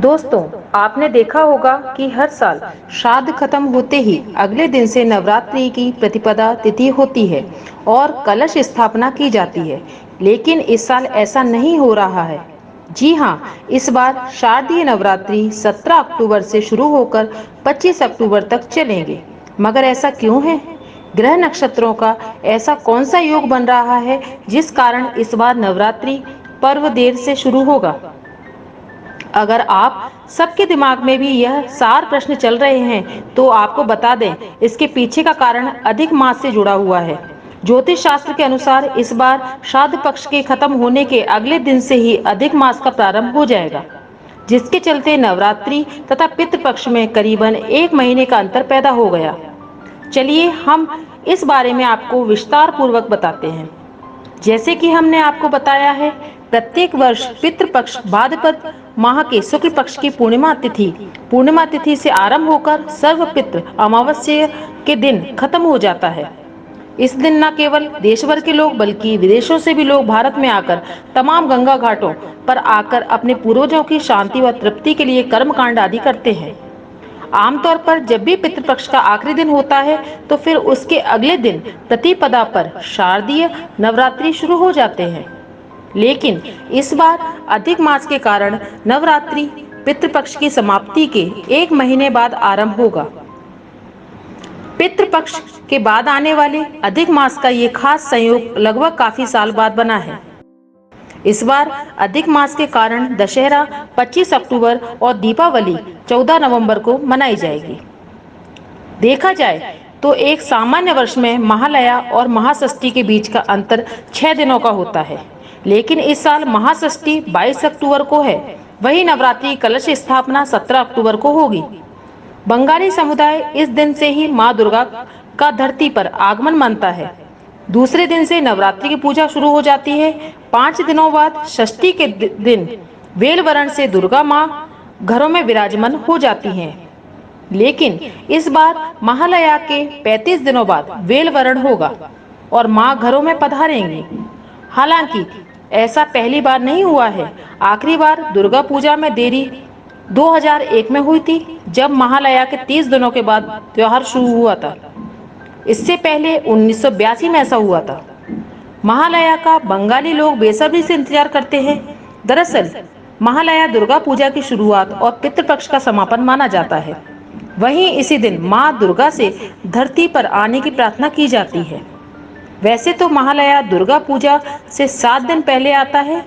दोस्तों, आपने देखा होगा कि हर साल श्राद्ध खत्म होते ही अगले दिन से नवरात्रि की प्रतिपदा तिथि होती है और कलश स्थापना की जाती है। लेकिन इस साल ऐसा नहीं हो रहा है। जी हाँ, इस बार शारदीय नवरात्रि 17 अक्टूबर से शुरू होकर 25 अक्टूबर तक चलेंगे। मगर ऐसा क्यों है? ग्रह नक्षत्रों का ऐसा कौन सा योग बन रहा है जिस कारण इस बार नवरात्रि पर्व देर से शुरू होगा? अगर आप सबके दिमाग में भी यह सार प्रश्न चल रहे हैं, तो आपको बता दें, इसके पीछे का कारण अधिक मास से जुड़ा हुआ है। ज्योतिष शास्त्र के अनुसार इस बार श्राद्ध पक्ष के खत्म होने के अगले दिन से ही अधिक मास का प्रारंभ हो जाएगा, जिसके चलते नवरात्रि तथा पितृपक्ष में करीबन 1 महीने का अंतर पैदा हो गया। चलिए हम इस बारे में आपको विस्तार पूर्वक बताते हैं। जैसे कि हमने आपको बताया है, प्रत्येक वर्ष पितृपक्ष भाद्रपद माह के शुक्ल पक्ष की पूर्णिमा तिथि से आरंभ होकर सर्व पितृ अमावस्या के दिन खत्म हो जाता है। इस दिन न केवल देश भर के लोग बल्कि विदेशों से भी लोग भारत में आकर तमाम गंगा घाटों पर आकर अपने पूर्वजों की शांति व तृप्ति के लिए कर्म कांड आदि करते हैं। आमतौर पर जब भी पितृपक्ष का आखिरी दिन होता है, तो फिर उसके अगले दिन प्रतिपदा पर शारदीय नवरात्रि शुरू हो जाते हैं। लेकिन इस बार अधिक मास के कारण नवरात्रि पितृपक्ष की समाप्ति के 1 महीने बाद आरंभ होगा। पितृपक्ष के बाद आने वाले अधिक मास का ये खास संयोग लगभग काफी साल बाद बना है। इस बार अधिक मास के कारण दशहरा 25 अक्टूबर और दीपावली 14 नवंबर को मनाई जाएगी। देखा जाए तो एक सामान्य वर्ष में महालया और महाषष्ठी के बीच का अंतर 6 दिनों का होता है, लेकिन इस साल महाषष्ठी 22 अक्टूबर को है। वही नवरात्रि कलश स्थापना 17 अक्टूबर को होगी। बंगाली समुदाय इस दिन से ही माँ दुर्गा का धरती पर आगमन मानता है। दूसरे दिन से नवरात्रि की पूजा शुरू हो जाती है। 5 दिनों बाद षष्ठी के दिन वेलवरण से दुर्गा माँ घरों में विराजमान हो जाती हैं। लेकिन इस बार महालया के 35 दिनों बाद वेलवरण होगा और माँ घरों में पधारेंगी। हालांकि ऐसा पहली बार नहीं हुआ है। आखिरी बार दुर्गा पूजा में देरी 2001 में हुई थी, जब महालया के 30 दिनों के बाद त्योहार शुरू हुआ था। इससे पहले 1982 में ऐसा हुआ था। महालया का बंगाली लोग बेसब्री से इंतजार करते हैं। दरअसल महालया दुर्गा पूजा की शुरुआत और पितृपक्ष का समापन माना जाता है। वहीं इसी दिन माँ दुर्गा से धरती पर आने की प्रार्थना की जाती है। वैसे तो महालया दुर्गा पूजा से 7 दिन पहले आता है,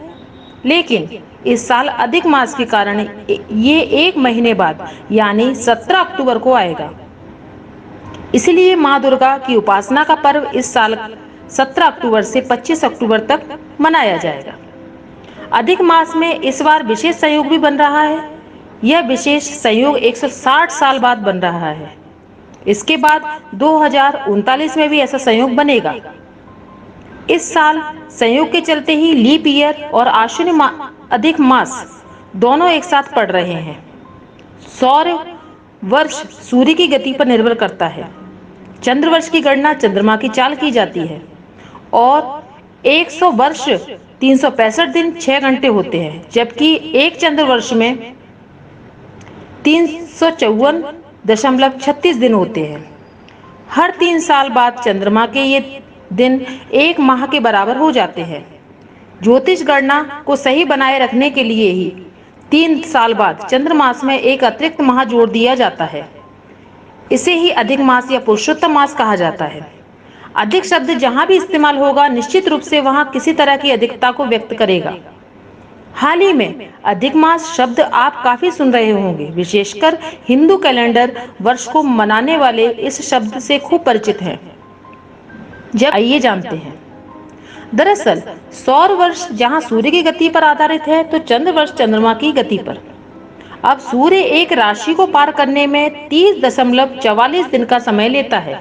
लेकिन इस साल अधिक मास के कारण ये 1 महीने बाद यानी 17 अक्टूबर को आएगा। इसलिए माँ दुर्गा की उपासना का पर्व इस साल 17 अक्टूबर से 25 अक्टूबर तक मनाया जाएगा। अधिक मास में इस बार विशेष संयोग भी बन रहा है। यह विशेष संयोग 160 साल बाद बन रहा है। इसके बाद 2039 में भी ऐसा संयोग बनेगा। इस साल संयोग के चलते ही लीप ईयर और आश्विन अधिक मास दोनों एक साथ पड़ रहे हैं। सौर वर्ष सूर्य की गति पर निर्भर करता है। चंद्रवर्ष की गणना चंद्रमा की चाल की जाती है और 100 वर्ष 365 दिन 6 घंटे होते हैं, जबकि एक चंद्रवर्ष में 354.36 दिन होते हैं। हर 3 साल बाद चंद्रमा के ये दिन 1 माह के बराबर हो जाते हैं। ज्योतिष गणना को सही बनाए रखने के लिए ही 3 साल बाद चंद्रमास में एक अतिरिक्त माह जोड़ दिया जाता है। इसे ही अधिक मास या पुरुषोत्तम मास कहा जाता है। अधिक शब्द जहां भी इस्तेमाल होगा, निश्चित रूप से वहां किसी तरह की अधिकता को व्यक्त करेगा। हाल ही में अधिक मास शब्द आप काफी सुन रहे होंगे। विशेषकर हिंदू कैलेंडर वर्ष को मनाने वाले इस शब्द से खूब परिचित हैं। जब आइए जानते हैं। दरअसल सौर वर्ष जहां सूर्य की गति पर आधारित है, तो चंद्र वर्ष चंद्रमा की गति पर। अब सूर्य एक राशि को पार करने में 30.44 दिन का समय लेता है।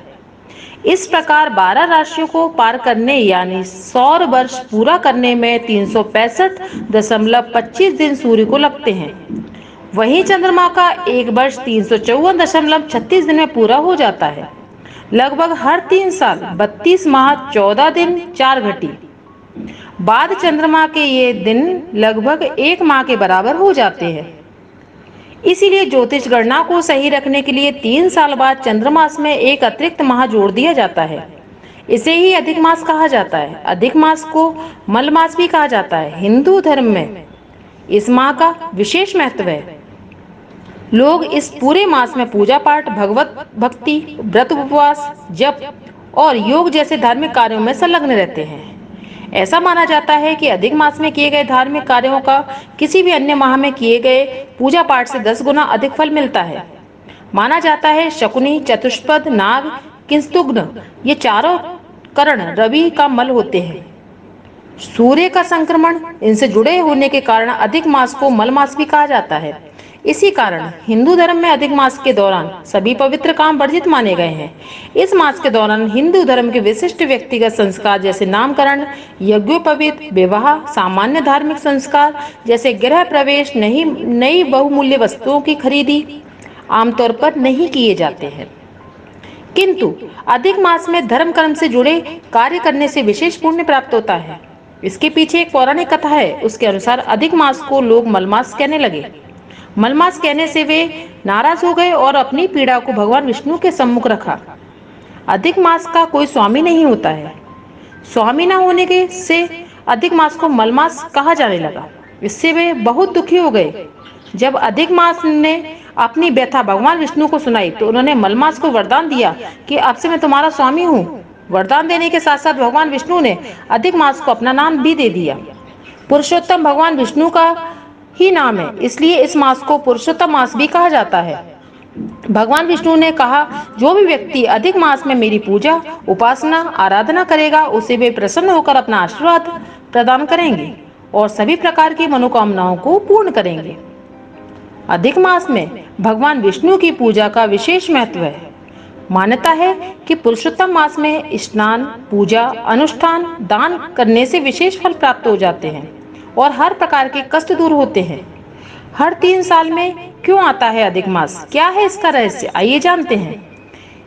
इस प्रकार 12 राशियों को पार करने यानी सौर वर्ष पूरा करने में 365.25 दिन सूर्य को लगते हैं। वहीं चंद्रमा का एक वर्ष 354.36 दिन में पूरा हो जाता है। लगभग हर 3 साल 32 माह 14 दिन 4 घटी बाद चंद्रमा के ये दिन लगभग 1 माह के बराबर हो जाते हैं। इसीलिए ज्योतिष गणना को सही रखने के लिए 3 साल बाद चंद्रमास में एक अतिरिक्त माह जोड़ दिया जाता है। इसे ही अधिक मास कहा जाता है। अधिक मास को मल मास भी कहा जाता है। हिंदू धर्म में इस माह का विशेष महत्व है। लोग इस पूरे मास में पूजा पाठ, भगवत भक्ति, व्रत, उपवास, जप और योग जैसे धार्मिक कार्यों में संलग्न रहते हैं। ऐसा माना जाता है कि अधिक मास में किए गए धार्मिक कार्यों का किसी भी अन्य माह में किए गए पूजा पाठ से 10 गुना अधिक फल मिलता है। माना जाता है शकुनी, चतुष्पद, नाग, किंसुग्न ये चारों करण रवि का मल होते हैं। सूर्य का संक्रमण इनसे जुड़े होने के कारण अधिक मास को मल मास भी कहा जाता है। इसी कारण हिंदू धर्म में अधिक मास के दौरान सभी पवित्र काम वर्जित माने गए हैं। इस मास के दौरान हिंदू धर्म के विशिष्ट व्यक्तिगत संस्कार जैसे नामकरण, यज्ञोपवीत, विवाह, सामान्य धार्मिक संस्कार जैसे गृह प्रवेश, नई बहुमूल्य वस्तुओं की खरीदी आमतौर पर नहीं किए जाते हैं। किंतु अधिक मास में धर्म कर्म से जुड़े कार्य करने से विशेष पुण्य प्राप्त होता है। इसके पीछे एक पौराणिक कथा है। उसके अनुसार अधिक मास को लोग मलमास कहने लगे। मलमास कहने से वे नाराज हो गए और अपनी पीड़ा को भगवान विष्णु के सम्मुख रखा। अधिक मास का कोई स्वामी नहीं होता है। स्वामी न होने के से अधिक मास को मलमास कहा जाने लगा। इससे वे बहुत दुखी हो गए। जब अधिक मास ने अपनी व्यथा भगवान विष्णु को सुनाई तो उन्होंने मलमास को वरदान दिया कि अब से मैं तुम्हारा स्वामी हूँ। वरदान देने के साथ साथ भगवान विष्णु ने अधिक मास को अपना नाम भी दे दिया। पुरुषोत्तम भगवान विष्णु का ही नाम है, इसलिए इस मास को पुरुषोत्तम मास भी कहा जाता है। भगवान विष्णु ने कहा, जो भी व्यक्ति अधिक मास में मेरी पूजा, उपासना, आराधना करेगा उसे वे प्रसन्न होकर अपना आशीर्वाद प्रदान करेंगे और सभी प्रकार की मनोकामनाओं को पूर्ण करेंगे। अधिक मास में भगवान विष्णु की पूजा का विशेष महत्व है। मान्यता है कि पुरुषोत्तम मास में स्नान, पूजा, अनुष्ठान, दान करने से विशेष फल प्राप्त हो जाते हैं और हर प्रकार के कष्ट दूर होते हैं। हर 3 साल में क्यों आता है अधिक मास? क्या है इसका रहस्य? आइए जानते हैं।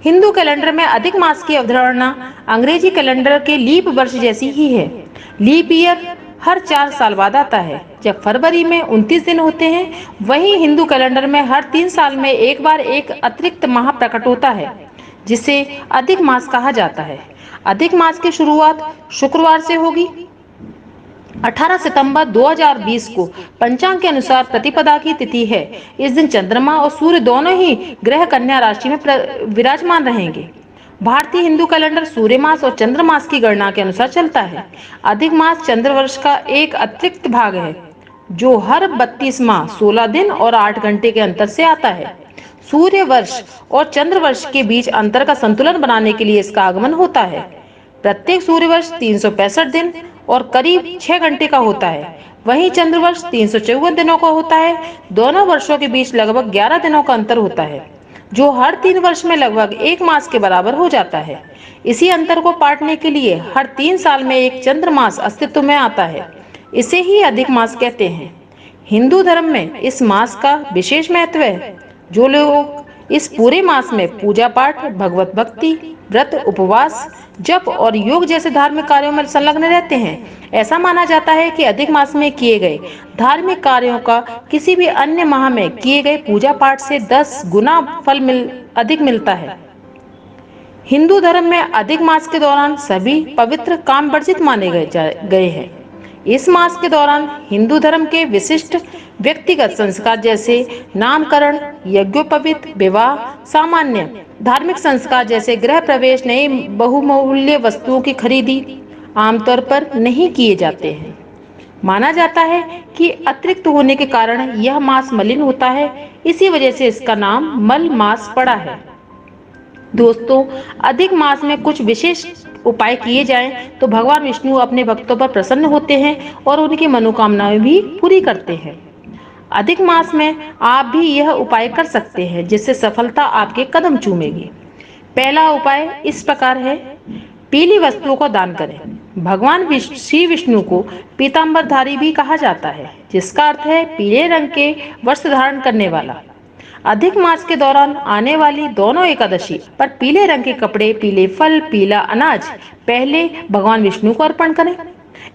हिंदू कैलेंडर में अधिक मास की अवधारणा अंग्रेजी कैलेंडर के लीप वर्ष जैसी ही है। लीप ईयर हर 4 साल बाद आता है। जब फरवरी में 29 दिन होते हैं, वहीं हिंदू कैलेंडर में हर 3 साल में एक बार एक अतिरिक्त माह प्रकट होता है, जिसे अधिक मास कहा जाता है। अधिक मास की शुरुआत शुक्रवार से होगी। 18 सितंबर 2020 को पंचांग के अनुसार प्रतिपदा की तिथि है। इस दिन चंद्रमा और सूर्य दोनों ही ग्रह कन्या राशि में विराजमान रहेंगे। भारतीय हिंदू कैलेंडर सूर्य मास और चंद्र मास की गणना के अनुसार चलता है। अधिक मास चंद्र वर्ष का एक अतिरिक्त भाग है, जो हर 32 माह 16 दिन और 8 घंटे के अंतर से आता है। सूर्य वर्ष और चंद्र वर्ष के बीच अंतर का संतुलन बनाने के लिए इसका आगमन होता है। प्रत्येक सूर्य वर्ष 365 दिन और करीब 6 घंटे का होता है। वहीं चंद्र वर्ष 354 दिनों का होता है। दोनों वर्षों के बीच लगभग 11 दिनों का अंतर होता है, जो हर 3 वर्ष में लगभग 1 मास के बराबर हो जाता है। इसी अंतर को पाटने के लिए हर 3 साल में एक चंद्र मास अस्तित्व में आता है। इसे ही अधिक मास कहते हैं। हिंदू धर्म में इस मास का विशेष महत्व है। जो लोग इस पूरे मास में पूजा पाठ, भगवत भक्ति, व्रत, उपवास, जप और योग जैसे धार्मिक कार्यों में संलग्न रहते हैं, ऐसा माना जाता है कि अधिक मास में किए गए धार्मिक कार्यों का किसी भी अन्य माह में किए गए पूजा पाठ से 10 गुना फल अधिक मिलता है। हिंदू धर्म में अधिक मास के दौरान सभी पवित्र काम वर्जित माने गए हैं। इस मास के दौरान हिंदू धर्म के विशिष्ट व्यक्तिगत संस्कार जैसे नामकरण, यज्ञोपवीत, विवाह, सामान्य धार्मिक संस्कार जैसे गृह प्रवेश, नई बहुमूल्य वस्तुओं की खरीदी आमतौर पर नहीं किए जाते हैं। माना जाता है कि अतिरिक्त होने के कारण यह मास मलिन होता है, इसी वजह से इसका नाम मल मास पड़ा है। दोस्तों, अधिक मास में कुछ विशेष उपाय किए जाएं तो भगवान विष्णु अपने भक्तों पर प्रसन्न होते हैं और उनकी मनोकामनाएं भी पूरी करते हैं। अधिक मास में आप भी यह उपाय कर सकते हैं, जिससे सफलता आपके कदम चूमेगी। पहला उपाय इस प्रकार है, पीली वस्तुओं को दान करें। भगवान श्री विष्णु को पीतांबरधारी भी कहा जाता है, जिसका अर्थ है पीले रंग के वस्त्र धारण करने वाला। अधिक मास के दौरान आने वाली दोनों एकादशी पर पीले रंग के कपड़े, पीले फल, पीला अनाज पहले भगवान विष्णु को अर्पण करें।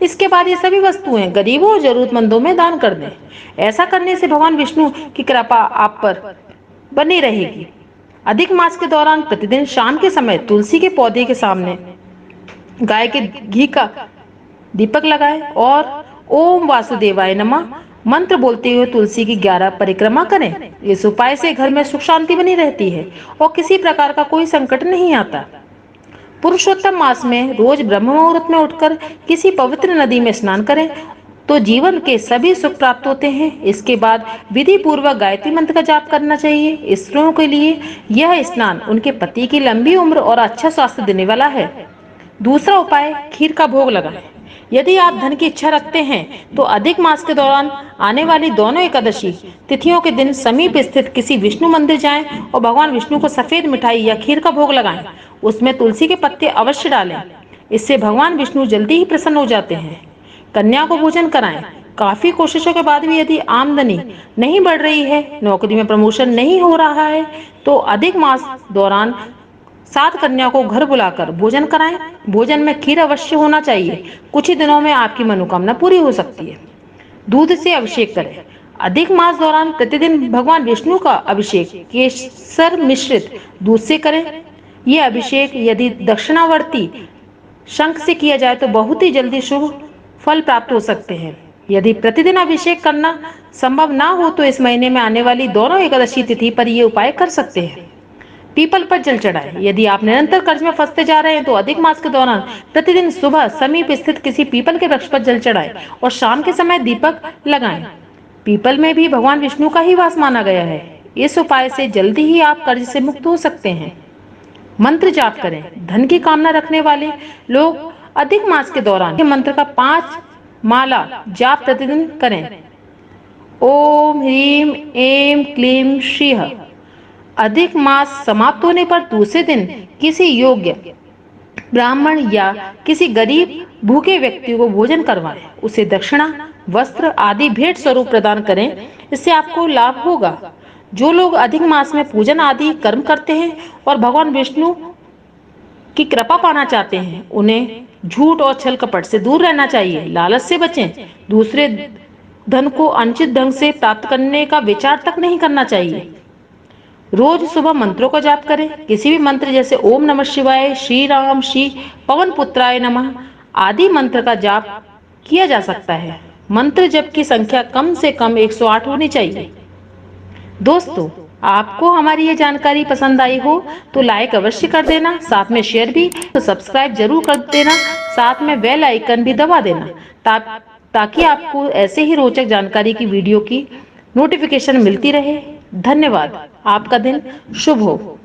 इसके बाद ये सभी वस्तुएं गरीबों और जरूरतमंदों में दान कर दें। ऐसा करने से भगवान विष्णु की कृपा आप पर बनी रहेगी। अधिक मास के दौरान प्रतिदिन शाम के समय तुलसी के पौधे के सामने गाय के घी का दीपक लगाएं और ओम वासुदेवाय नमः मंत्र बोलते हुए तुलसी की 11 परिक्रमा करें। इस उपाय से घर में सुख शांति बनी रहती है और किसी प्रकार का कोई संकट नहीं आता। पुरुषोत्तम मास में रोज ब्रह्म मुहूर्त में उठकर किसी पवित्र नदी में स्नान करें तो जीवन के सभी सुख प्राप्त होते हैं। इसके बाद विधि पूर्वक गायत्री मंत्र का जाप करना चाहिए। स्त्रियों के लिए यह स्नान उनके पति की लंबी उम्र और अच्छा स्वास्थ्य देने वाला है। दूसरा उपाय, खीर का भोग लगाएं। यदि आप धन की इच्छा रखते हैं तो अधिक मास के दौरान आने वाली दोनों एकादशी तिथियों के दिन समीप स्थित किसी विष्णु मंदिर जाएं और भगवान विष्णु को सफेद मिठाई या खीर का भोग लगाएं। उसमें तुलसी के पत्ते अवश्य डालें। इससे भगवान विष्णु जल्दी ही प्रसन्न हो जाते हैं। कन्या को भोजन कराएं। काफी कोशिशों के बाद भी यदि आमदनी नहीं बढ़ रही है, नौकरी में प्रमोशन नहीं हो रहा है, तो अधिक मास दौरान 7 कन्या को घर बुलाकर भोजन कराएं। भोजन में खीर अवश्य होना चाहिए। कुछ ही दिनों में आपकी मनोकामना पूरी हो सकती है। दूध से अभिषेक करें। अधिक मास दौरान प्रतिदिन भगवान विष्णु का अभिषेक केसर मिश्रित दूध से करें। यह अभिषेक यदि दक्षिणावर्ती शंख से किया जाए तो बहुत ही जल्दी शुभ फल प्राप्त हो सकते हैं। यदि प्रतिदिन अभिषेक करना संभव ना हो तो इस महीने में आने वाली दोनों एकादशी तिथि पर ये उपाय कर सकते हैं। पीपल पर जल चढ़ाएं। यदि आप निरंतर कर्ज में फंसते जा रहे हैं तो अधिक मास के दौरान प्रतिदिन सुबह समीप स्थित किसी पीपल के वृक्ष पर जल चढ़ाएं और शाम के समय दीपक लगाएं। पीपल में भी भगवान विष्णु का ही वास माना गया है। इस उपाय से जल्दी ही आप कर्ज से मुक्त हो सकते हैं। मंत्र जाप करें। धन की कामना रखने वाले लोग अधिक मास के दौरान मंत्र का 5 माला जाप प्रतिदिन करें। ओम ह्रीम एम क्लीम श्रीह। अधिक मास समाप्त होने पर दूसरे दिन किसी योग्य ब्राह्मण या किसी गरीब भूखे व्यक्ति को भोजन करवाएं। उसे दक्षिणा, वस्त्र आदि भेंट स्वरूप प्रदान करें। इससे आपको लाभ होगा। जो लोग अधिक मास में पूजन आदि कर्म करते हैं और भगवान विष्णु की कृपा पाना चाहते हैं, उन्हें झूठ और छल कपट से दूर रहना चाहिए। लालच से बचें। दूसरे धन को अनुचित ढंग से प्राप्त करने का विचार तक नहीं करना चाहिए। रोज सुबह मंत्रों का जाप करें। किसी भी मंत्र जैसे ओम नमः शिवाय, श्री राम, श्री पवन पुत्राय नमः आदि मंत्र का जाप किया जा सकता है। मंत्र जप की संख्या कम से कम 108 होनी चाहिए। दोस्तों, आपको हमारी ये जानकारी पसंद आई हो तो लाइक अवश्य कर देना, साथ में शेयर भी, तो सब्सक्राइब जरूर कर देना, साथ में बेल आइकन भी दबा देना ताकि आपको ऐसे ही रोचक जानकारी की वीडियो की नोटिफिकेशन मिलती रहे। धन्यवाद। आपका दिन शुभ हो।